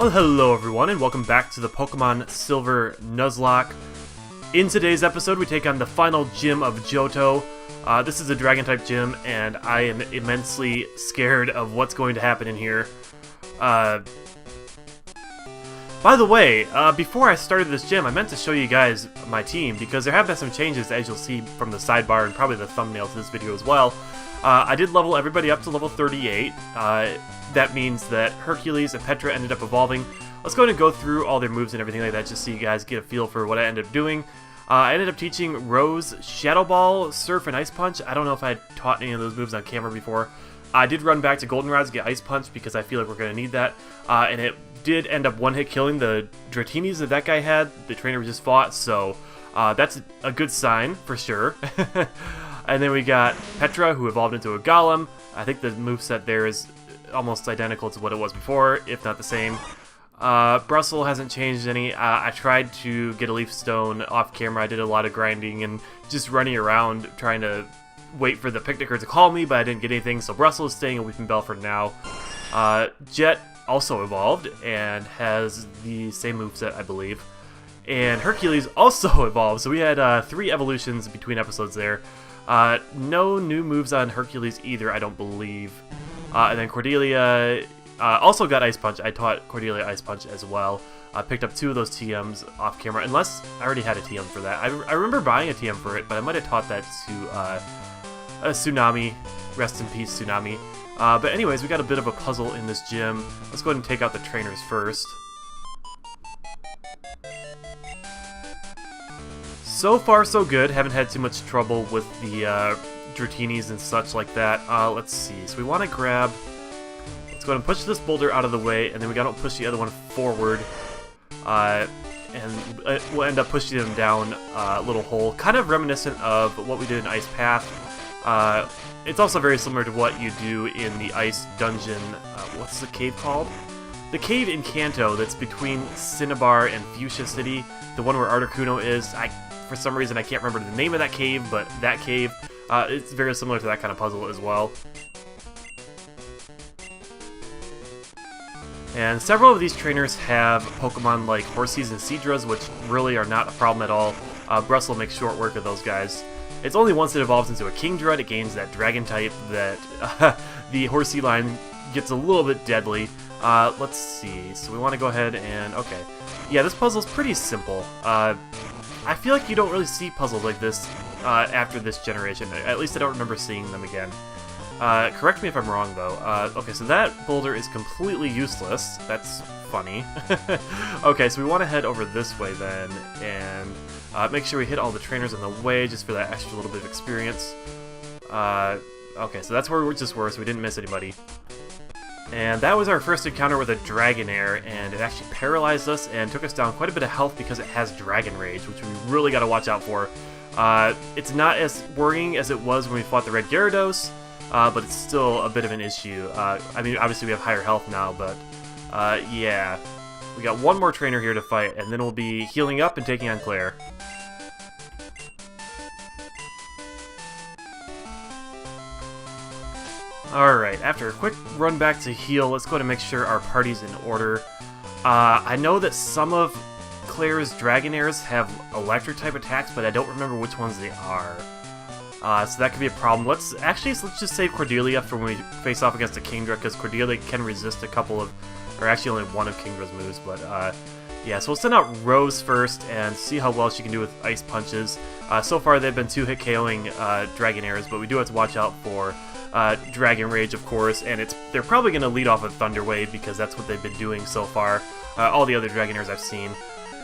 Well, hello everyone, and welcome back to the Pokemon Silver Nuzlocke. In today's episode, we take on the final gym of Johto. This is a Dragon-type gym, and I am immensely scared of what's going to happen in here. By the way, before I started this gym, I meant to show you guys my team, because there have been some changes, as you'll see from the sidebar and probably the thumbnail to this video as well. I did level everybody up to level 38. That means that Hercules and Petra ended up evolving. Let's go ahead and go through all their moves and everything like that, just so you guys get a feel for what I ended up doing. I ended up teaching Rose Shadow Ball, Surf, and Ice Punch. I don't know if I had taught any of those moves on camera before. I did run back to Goldenrod to get Ice Punch because I feel like we're going to need that. And it did end up one-hit killing the Dratinis that guy had. The trainer we just fought, so that's a good sign for sure. And then we got Petra, who evolved into a Golem. I think the moveset there is almost identical to what it was before, if not the same. Brussels hasn't changed any. I tried to get a Leaf Stone off camera. I did a lot of grinding and just running around trying to wait for the Picnicker to call me, but I didn't get anything, so Brussels is staying a Weeping Bell for now. Jet also evolved and has the same moveset, I believe. And Hercules also evolved, so we had 3 evolutions between episodes there. No new moves on Hercules either, I don't believe. And then Cordelia also got Ice Punch. I taught Cordelia Ice Punch as well. I picked up 2 of those TMs off camera, unless I already had a TM for that. I remember buying a TM for it, but I might have taught that to a Tsunami. Rest in peace, Tsunami. But anyways, we got a bit of a puzzle in this gym. Let's go ahead and take out the trainers first. So far, so good. Haven't had too much trouble with the Dratinis and such like that. Let's see. So we want to grab... Let's go ahead and push this boulder out of the way, and then we gotta push the other one forward. And we'll end up pushing them down a little hole. Kind of reminiscent of what we did in Ice Path. It's also very similar to what you do in the Ice Dungeon. What's the cave called? The cave in Kanto that's between Cinnabar and Fuchsia City. The one where Articuno is. For some reason, I can't remember the name of that cave, but that cave, it's very similar to that kind of puzzle as well. And several of these trainers have Pokemon like Horseys and Seadras, which really are not a problem at all. Brussels makes short work of those guys. It's only once it evolves into a Kingdra, it gains that Dragon type, that the Horsey line gets a little bit deadly. Let's see, so we want to go ahead and, okay. Yeah, this puzzle's pretty simple. I feel like you don't really see puzzles like this after this generation. At least I don't remember seeing them again. Correct me if I'm wrong, though. Okay, so that boulder is completely useless. That's funny. Okay, so we want to head over this way then, and make sure we hit all the trainers on the way, just for that extra little bit of experience. Okay, so that's where we just were, so we didn't miss anybody. And that was our first encounter with a Dragonair, and it actually paralyzed us and took us down quite a bit of health because it has Dragon Rage, which we really got to watch out for. It's not as worrying as it was when we fought the Red Gyarados, but it's still a bit of an issue. I mean, obviously we have higher health now, but yeah. We got one more trainer here to fight, and then we'll be healing up and taking on Claire. Alright, after a quick run back to heal, let's go ahead and make sure our party's in order. I know that some of Claire's Dragonairs have electric-type attacks, but I don't remember which ones they are. So that could be a problem. Let's just save Cordelia for when we face off against a Kingdra, because Cordelia can resist a couple of, or actually only one of Kingdra's moves, but yeah, so we'll send out Rose first and see how well she can do with Ice Punches. So far they've been 2-hit KOing Dragonairs, but we do have to watch out for Dragon Rage, of course, and they're probably going to lead off with Thunder Wave because that's what they've been doing so far, all the other Dragonairs I've seen.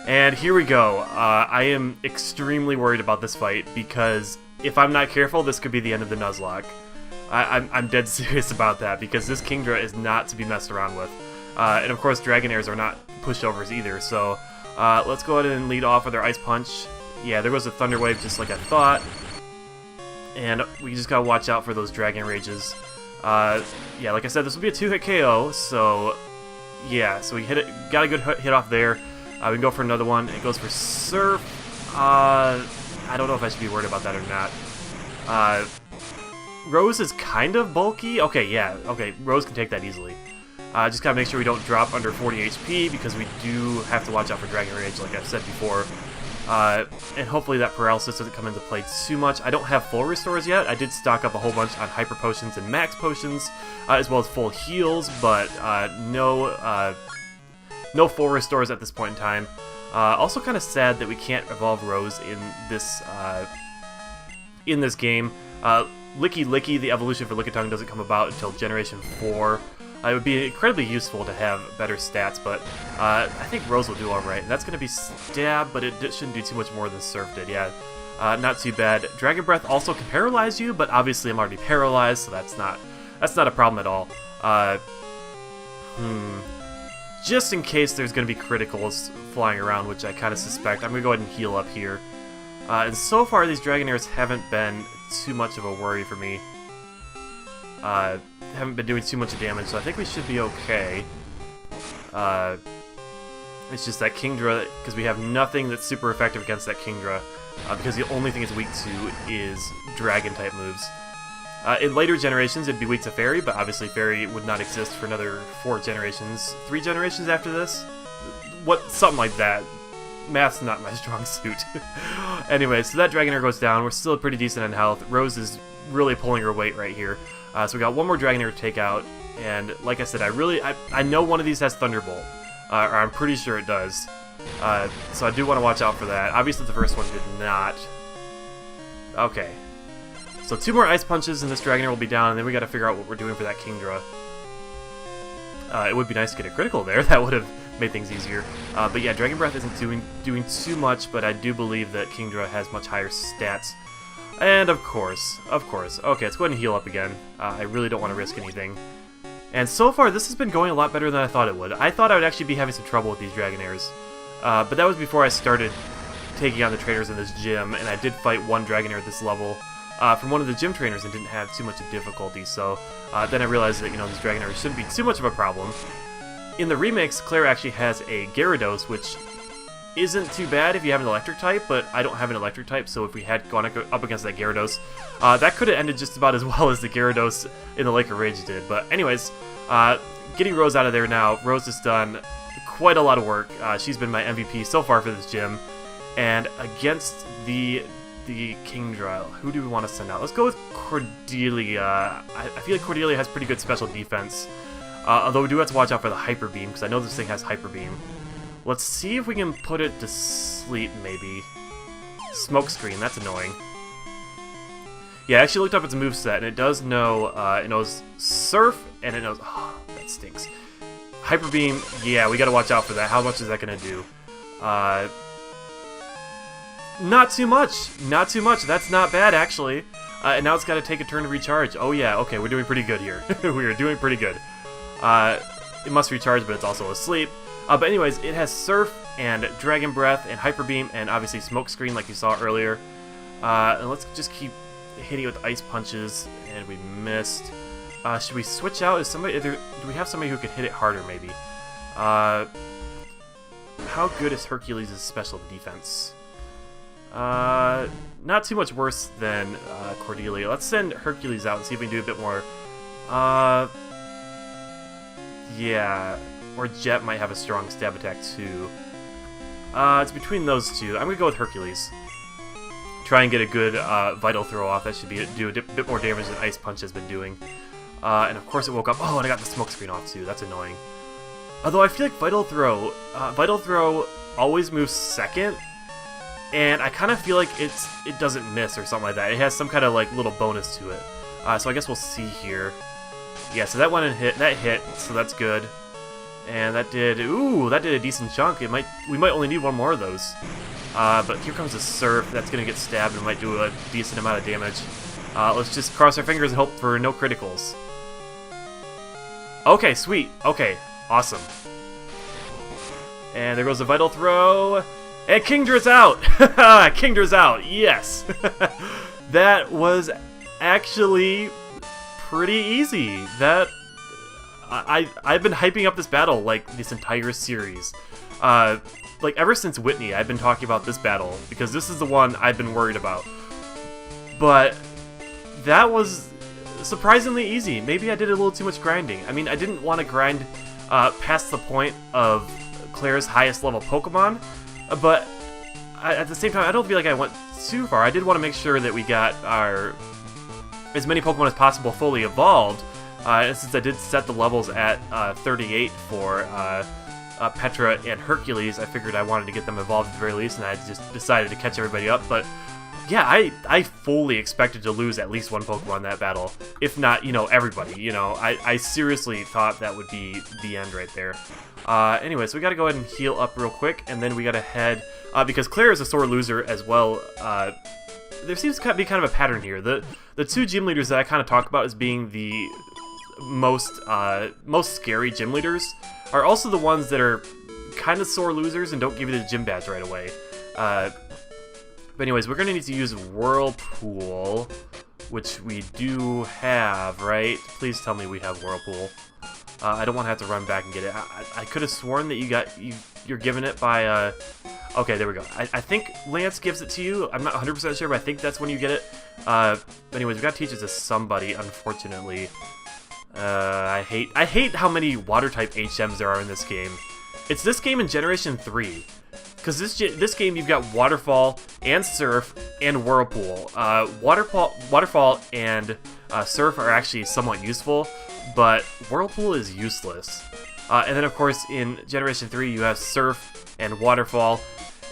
And here we go. I am extremely worried about this fight because if I'm not careful, this could be the end of the Nuzlocke. I'm dead serious about that because this Kingdra is not to be messed around with. And of course, Dragonairs are not pushovers either, so let's go ahead and lead off with our Ice Punch. Yeah, there goes a Thunder Wave just like I thought. And we just gotta watch out for those Dragon Rages. Yeah, like I said, this will be a 2-hit KO, so yeah, so we got a good hit off there. We can go for another one. It goes for Surf. I don't know if I should be worried about that or not. Rose is kind of bulky. Okay, yeah, okay, Rose can take that easily. Just gotta make sure we don't drop under 40 HP, because we do have to watch out for Dragon Rage, like I've said before. And hopefully that paralysis doesn't come into play too much. I don't have full restores yet. I did stock up a whole bunch on hyper potions and max potions, as well as full heals, but no full restores at this point in time. Also kind of sad that we can't evolve Rose in this game. Licky Licky, the evolution for Lickitung, doesn't come about until Generation 4. It would be incredibly useful to have better stats, but I think Rose will do alright. And that's going to be Stab, but it shouldn't do too much more than Surf did, yeah. Not too bad. Dragon Breath also can paralyze you, but obviously I'm already paralyzed, so that's not a problem at all. Just in case there's going to be criticals flying around, which I kind of suspect, I'm going to go ahead and heal up here. And so far, these Dragonairs haven't been too much of a worry for me. Haven't been doing too much damage, so I think we should be okay. It's just that Kingdra, because we have nothing that's super effective against that Kingdra, because the only thing it's weak to is Dragon-type moves. In later generations, it'd be weak to Fairy, but obviously Fairy would not exist for another 4 generations. 3 generations after this? Something like that. Math's not my strong suit. Anyway, so that Dragonair goes down. We're still pretty decent in health. Rose is really pulling her weight right here. So we got one more Dragonair to take out, and like I said, I know one of these has Thunderbolt, or I'm pretty sure it does. So I do want to watch out for that. Obviously the first one did not. Okay. So 2 more Ice Punches and this Dragonair will be down, and then we got to figure out what we're doing for that Kingdra. It would be nice to get a critical there. That would have made things easier. But yeah, Dragon Breath isn't doing too much, but I do believe that Kingdra has much higher stats. And of course. Okay, let's go ahead and heal up again. I really don't want to risk anything. And so far, this has been going a lot better than I thought it would. I thought I would actually be having some trouble with these Dragonairs. But that was before I started taking on the trainers in this gym, and I did fight one Dragonair at this level from one of the gym trainers and didn't have too much of difficulty. So then I realized that, these Dragonairs shouldn't be too much of a problem. In the remakes, Claire actually has a Gyarados, which isn't too bad if you have an electric type, but I don't have an electric type, so if we had gone up against that Gyarados, that could have ended just about as well as the Gyarados in the Lake of Rage did. But anyways, getting Rose out of there now. Rose has done quite a lot of work. She's been my MVP so far for this gym. And against the Kingdra, who do we want to send out? Let's go with Cordelia. I feel like Cordelia has pretty good special defense. Although we do have to watch out for the Hyper Beam, because I know this thing has Hyper Beam. Let's see if we can put it to sleep, maybe. Smokescreen, that's annoying. Yeah, I actually looked up its moveset, and it does know, it knows Surf, and it knows, oh, that stinks. Hyper Beam, yeah, we gotta watch out for that. How much is that gonna do? Not too much, that's not bad, actually. And now it's gotta take a turn to recharge. Oh yeah, okay, we're doing pretty good here. We are doing pretty good. It must recharge, but it's also asleep. But anyways, it has Surf and Dragon Breath and Hyper Beam and obviously Smokescreen like you saw earlier. And let's just keep hitting it with Ice Punches, and we missed. Should we switch out? Do we have somebody who could hit it harder, maybe? How good is Hercules' special defense? Not too much worse than Cordelia. Let's send Hercules out and see if we can do a bit more. Yeah, or Jet might have a strong stab attack too. It's between those two. I'm gonna go with Hercules. Try and get a good Vital Throw off. That should do a bit more damage than Ice Punch has been doing. And of course it woke up. Oh, and I got the Smokescreen off too. That's annoying. Although I feel like Vital Throw always moves second, and I kind of feel like it doesn't miss or something like that. It has some kind of like little bonus to it. So I guess we'll see here. Yeah, so that went and hit. That hit, so that's good. And that did a decent chunk. We might only need one more of those. But here comes a Surf. That's gonna get stabbed and might do a decent amount of damage. Let's just cross our fingers and hope for no criticals. Okay, sweet. Okay, awesome. And there goes the Vital Throw. And Kingdra's out! Kingdra's out, yes! That was actually pretty easy. I've been hyping up this battle like this entire series. Like ever since Whitney, I've been talking about this battle because this is the one I've been worried about. But that was surprisingly easy. Maybe I did a little too much grinding. I mean, I didn't want to grind past the point of Claire's highest level Pokemon, but at the same time, I don't feel like I went too far. I did want to make sure that we got as many Pokemon as possible fully evolved, and since I did set the levels at 38 for Petra and Hercules, I figured I wanted to get them evolved at the very least, and I just decided to catch everybody up. But yeah, I fully expected to lose at least one Pokemon in that battle, if not, everybody. I seriously thought that would be the end right there. Anyway, so we gotta go ahead and heal up real quick, and then we gotta head, because Claire is a sore loser as well. There seems to be kind of a pattern here. The two gym leaders that I kind of talk about as being the most scary gym leaders are also the ones that are kind of sore losers and don't give you the gym badge right away. But anyways, we're going to need to use Whirlpool, which we do have, right? Please tell me we have Whirlpool. I don't want to have to run back and get it. I could have sworn that you're given it by... Okay, there we go. I think Lance gives it to you. I'm not 100% sure, but I think that's when you get it. But anyways, we got to teach it to somebody, unfortunately. I hate how many Water-type HMs there are in this game. It's this game in Generation 3. Because this game, you've got Waterfall and Surf and Whirlpool. Waterfall and Surf are actually somewhat useful, but Whirlpool is useless. And then, of course, in Generation 3, you have Surf and Waterfall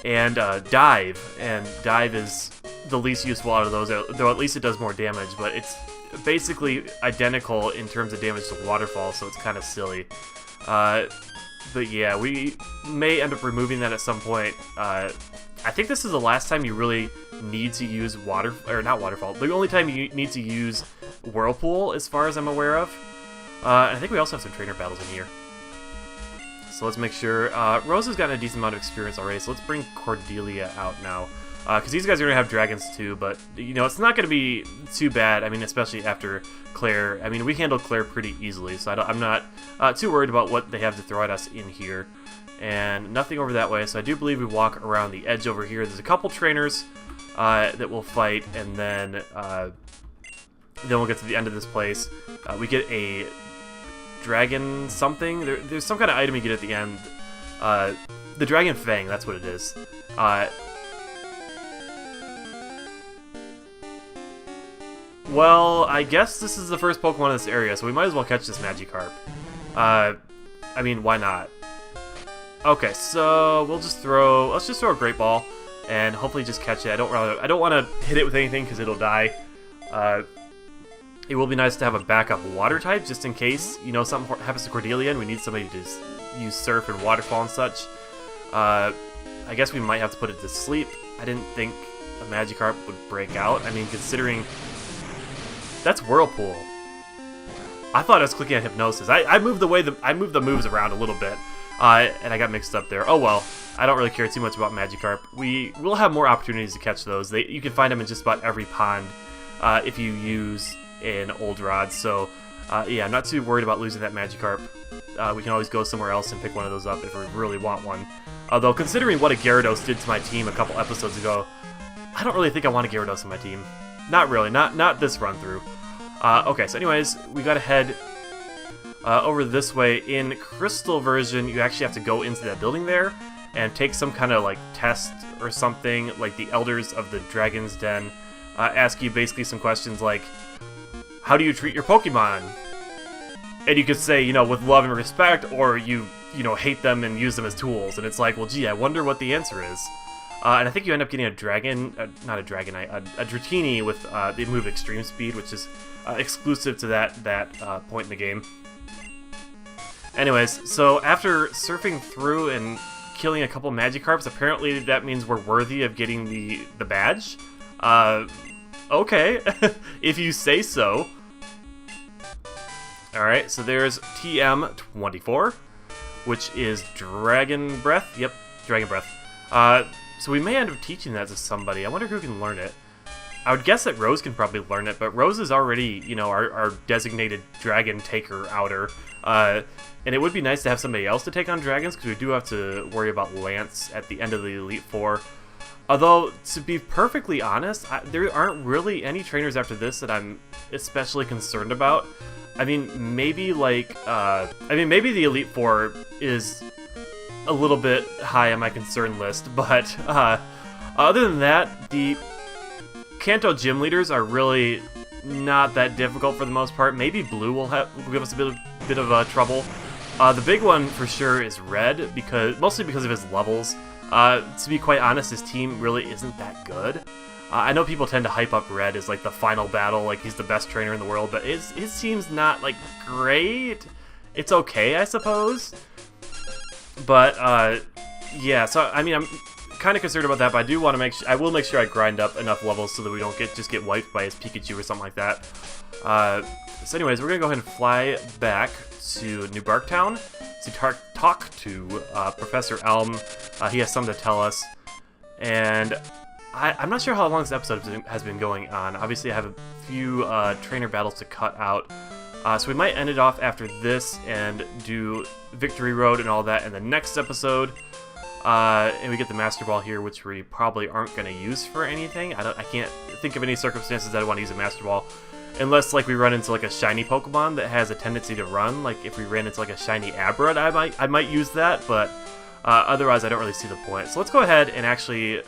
and Dive. And Dive is the least useful out of those, though at least it does more damage, but it's basically identical in terms of damage to Waterfall, so it's kind of silly. But yeah, we may end up removing that at some point. I think this is the last time you really need to use not Waterfall. The only time you need to use Whirlpool, as far as I'm aware of. And I think we also have some trainer battles in here. So let's make sure. Rose has gotten a decent amount of experience already, so let's bring Cordelia out now. Because these guys are going to have dragons too, but, it's not going to be too bad. I mean, especially after Claire. I mean, we handled Claire pretty easily, so I'm not too worried about what they have to throw at us in here. And nothing over that way, so I do believe we walk around the edge over here. There's a couple trainers that we'll fight, and then we'll get to the end of this place. We get a dragon something. There's some kind of item you get at the end. The Dragon Fang, that's what it is. Well, I guess this is the first Pokemon in this area, so we might as well catch this Magikarp. I mean, why not? Okay, so let's just throw a Great Ball, and hopefully just catch it. I don't want to hit it with anything because it'll die. It will be nice to have a backup Water type just in case something happens to Cordelia and we need somebody to use Surf and Waterfall and such. I guess we might have to put it to sleep. I didn't think a Magikarp would break out. I mean, considering. That's Whirlpool. I thought I was clicking on Hypnosis. I moved the moves around a little bit, and I got mixed up there. Oh well, I don't really care too much about Magikarp. We will have more opportunities to catch those. You can find them in just about every pond if you use an Old Rod. So yeah, I'm not too worried about losing that Magikarp. We can always go somewhere else and pick one of those up if we really want one. Although considering what a Gyarados did to my team a couple episodes ago, I don't really think I want a Gyarados on my team. Not really, not this run through. Okay, so anyways, we gotta head over this way. In Crystal version, you actually have to go into that building there and take some kind of test or something, like the Elders of the Dragon's Den ask you basically some questions like, how do you treat your Pokemon? And you could say, with love and respect, or you hate them and use them as tools. And it's like, well, gee, I wonder what the answer is. And I think you end up getting a not a Dragonite, a Dratini with the move Extreme Speed, which is exclusive to that point in the game. Anyways, so after surfing through and killing a couple Magikarps, apparently that means we're worthy of getting the badge. Okay, if you say so. Alright, so there's TM24, which is Dragon Breath. Yep, Dragon Breath. So we may end up teaching that to somebody. I wonder who can learn it. I would guess that Rose can probably learn it, but Rose is already, our designated dragon taker outer. And it would be nice to have somebody else to take on dragons, because we do have to worry about Lance at the end of the Elite Four. Although, to be perfectly honest, there aren't really any trainers after this that I'm especially concerned about. I mean, maybe like, maybe the Elite Four is a little bit high on my concern list, but other than that, the Kanto gym leaders are really not that difficult for the most part. Maybe Blue will give us a bit of trouble. The big one for sure is Red, mostly because of his levels. To be quite honest, his team really isn't that good. I know people tend to hype up Red as like the final battle, like he's the best trainer in the world, but his team's not like great. It's okay, I suppose. But yeah, so I mean, I'm kind of concerned about that, but I do want to I will make sure I grind up enough levels so that we don't just get wiped by his Pikachu or something like that. So anyways, we're gonna go ahead and fly back to New Barktown to talk to Professor Elm. He has something to tell us, and I'm not sure how long this episode has been going on. Obviously, I have a few trainer battles to cut out, so we might end it off after this and do Victory Road and all that in the next episode. And we get the Master Ball here, which we probably aren't going to use for anything. I can't think of any circumstances that I want to use a Master Ball. Unless, like, we run into, like, a shiny Pokemon that has a tendency to run. Like, if we ran into, like, a shiny Aberrant, I might use that, but otherwise I don't really see the point. So let's go ahead and actually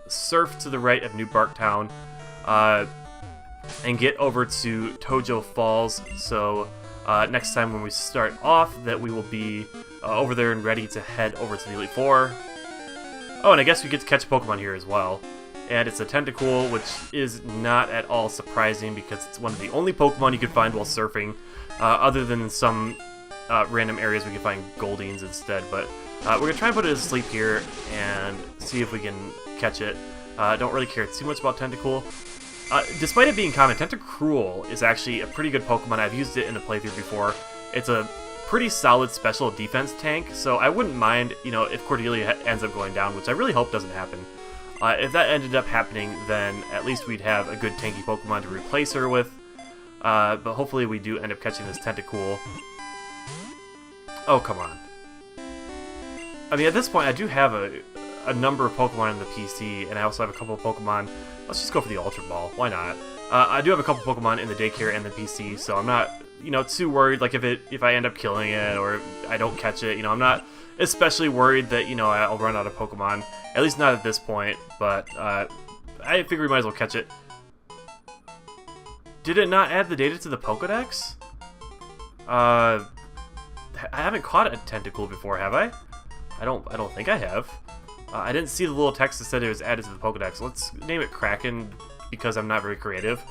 surf to the right of New Barktown and get over to Tojo Falls. So next time when we start off, that we will be over there and ready to head over to the Elite Four. Oh, and I guess we get to catch Pokemon here as well. And it's a Tentacool, which is not at all surprising because it's one of the only Pokemon you can find while surfing, other than in some random areas we can find Goldings instead. But we're going to try and put it to sleep here and see if we can catch it. Don't really care too much about Tentacool. Despite it being common, Tentacruel is actually a pretty good Pokemon. I've used it in the playthrough before. It's a pretty solid special defense tank, so I wouldn't mind, you know, if Cordelia ends up going down, which I really hope doesn't happen. If that ended up happening, then at least we'd have a good tanky Pokemon to replace her with. But hopefully we do end up catching this Tentacool. Oh, come on. I mean, at this point, I do have a number of Pokemon in the PC, and I also have a couple of Pokemon. Let's just go for the Ultra Ball. Why not? I do have a couple Pokemon in the daycare and the PC, so I'm not, you know, too worried. Like if I end up killing it or I don't catch it, you know, I'm not especially worried that, you know, I'll run out of Pokemon. At least not at this point, but I figure we might as well catch it. Did it not add the data to the Pokedex? I haven't caught a Tentacool before, have I? I don't think I have. I didn't see the little text that said it was added to the Pokedex. Let's name it Kraken because I'm not very creative.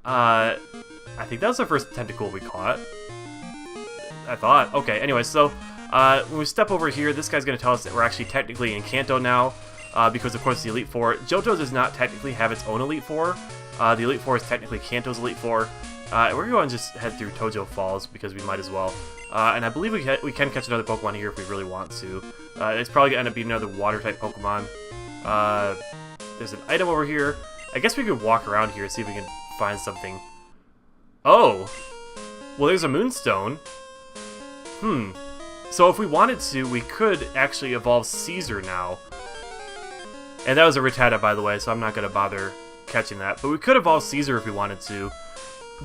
I think that was the first Tentacool we caught. I thought. Okay, anyway, so when we step over here, this guy's going to tell us that we're actually technically in Kanto now, because of course the Elite Four. Johto does not technically have its own Elite Four. The Elite Four is technically Kanto's Elite Four. And we're going to just head through Tojo Falls because we might as well. And I believe we can catch another Pokemon here if we really want to. It's probably going to end up being another Water-type Pokemon. There's an item over here. I guess we could walk around here and see if we can find something. Oh! Well, there's a Moonstone. So if we wanted to, we could actually evolve Caesar now. And that was a Rattata, by the way, so I'm not going to bother catching that. But we could evolve Caesar if we wanted to.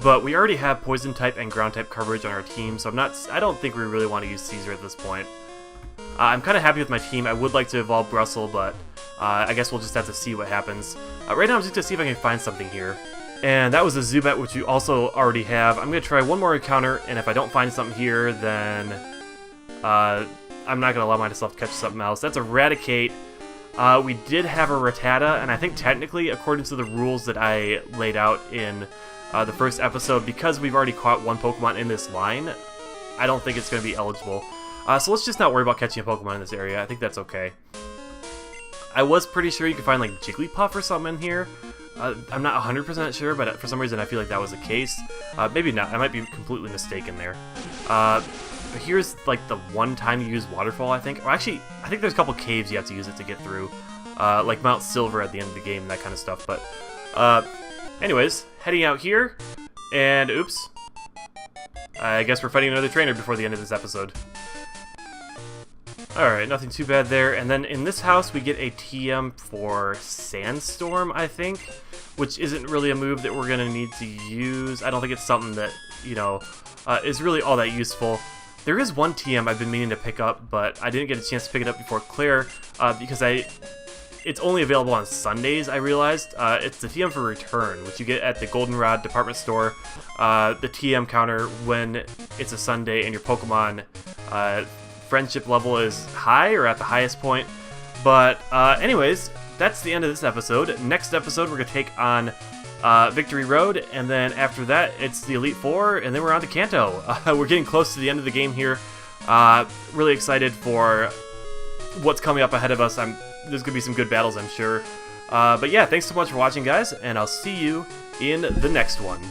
But we already have Poison-type and Ground-type coverage on our team, so I don't think we really want to use Caesar at this point. I'm kind of happy with my team. I would like to evolve Brussel, but I guess we'll just have to see what happens. Right now, I'm just going to see if I can find something here. And that was a Zubat, which you also already have. I'm going to try one more encounter, and if I don't find something here, then I'm not going to allow myself to catch something else. That's Eradicate. We did have a Rattata, and I think technically, according to the rules that I laid out in the first episode, because we've already caught one Pokemon in this line, I don't think it's going to be eligible. So let's just not worry about catching a Pokemon in this area. I think that's okay. I was pretty sure you could find like Jigglypuff or something in here. I'm not 100% sure, but for some reason I feel like that was the case. Maybe not. I might be completely mistaken there. But here's like the one time you use Waterfall, I think. Or actually, I think there's a couple caves you have to use it to get through. Like Mount Silver at the end of the game and that kind of stuff. But anyways, heading out here. And oops. I guess we're fighting another trainer before the end of this episode. Alright, nothing too bad there. And then in this house, we get a TM for Sandstorm, I think, which isn't really a move that we're going to need to use. I don't think it's something that, you know, is really all that useful. There is one TM I've been meaning to pick up, but I didn't get a chance to pick it up before Claire, because it's only available on Sundays, I realized. It's the TM for Return, which you get at the Goldenrod department store. The TM counter when it's a Sunday and your Pokemon friendship level is high or at the highest point. But anyways, that's the end of this episode. Next episode, we're going to take on Victory Road, and then after that, it's the Elite Four, and then we're on to Kanto. We're getting close to the end of the game here. Really excited for what's coming up ahead of us. There's going to be some good battles, I'm sure. But yeah, thanks so much for watching, guys, and I'll see you in the next one.